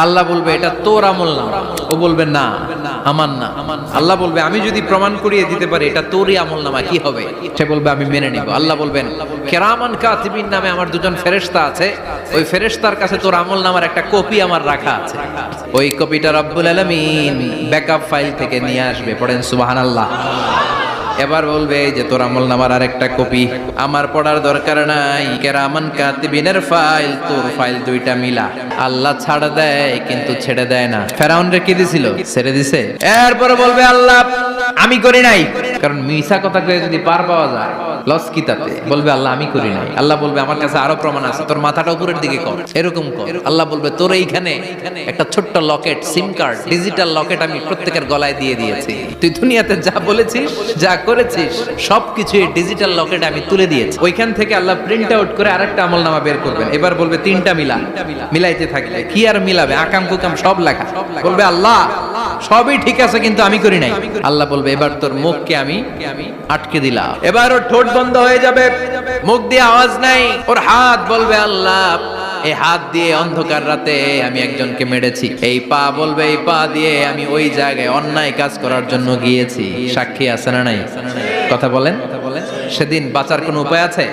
আল্লাহ বলবে এটা তোর আমল না, ও বলবে না আমার না। আল্লাহ বলবে আমি যদি প্রমাণ করিয়ে দিতে পারি এটা তোরই আমল নামা, কি হবে? সে বলবে আমি মেনে নিব। আল্লাহ বলবেন কিরামান কাতিবিন নামে আমার দুজন ফেরেশতা আছে, ওই ফেরেশতার কাছে তোর আমল নামার একটা কপি আমার রাখা আছে, ওই কপিটা রব্বুল আলামিন ব্যাকআপ ফাইল থেকে নিয়ে আসবে। পড়েন সুবহানাল্লাহ। এবার বলবে যে তোর আমল নামার আরেকটা কপি আমার পড়ার দরকার নাই, কিরামান কাতিবিনের ফাইল তোর ফাইল দুইটা মিলা। আল্লাহ ছাড় দেয় কিন্তু ছেড়ে দেয় না। ফেরাউন রে কি দিছিল? ছেড়ে দিছে। এরপরে বলবে আল্লাহ আমি করি নাই, কারণ মিছা কথা কয়ে যদি পার পাওয়া যায় লস কি তাতে? বলবে আল্লাহ আমি করি নাই। আল্লাহ বলবে আমার কাছে আরো প্রমাণ আছে, তোর মাথাটা উপরের দিকে কর, এরকম কর। আল্লাহ বলবে তোর এইখানে একটা ছোট্ট লকেট, সিম কার্ড, ডিজিটাল লকেট আমি প্রত্যেকের গলায় দিয়ে দিয়েছি। তুই দুনিয়াতে যা বলেছিস, যা করেছিস সবকিছু এই ডিজিটাল লকেটে আমি তুলে দিয়েছি। ওইখান থেকে আল্লাহ প্রিন্ট আউট করে আরেকটা আমলনামা বের করবেন। এবার বলবে তিনটা মিলা, মিলাইতে থাকবে। কি আর মিলাবে? আকাম কুকাম সব লেখা। বলবে আল্লাহ সবই ঠিক আছে কিন্তু আমি করি নাই। আল্লাহ বলবে এবার তোর মুখকে আমি আটকে দিলাম। এবার ওর ঠোঁট বন্ধ হয়ে যাবে, মুখ দিয়ে আওয়াজ নাই। ওর হাত বলবে আল্লাহ এই হাত দিয়ে অন্ধকার রাতে আমি একজনকে মেরেছি। এই পা বলবে এই পা দিয়ে আমি ওই জায়গায় অন্যায় কাজ করার জন্য গিয়েছি। সাক্ষী আছে না নাই? কথা বলেন। সেদিন বাঁচার কোনো উপায় আছে?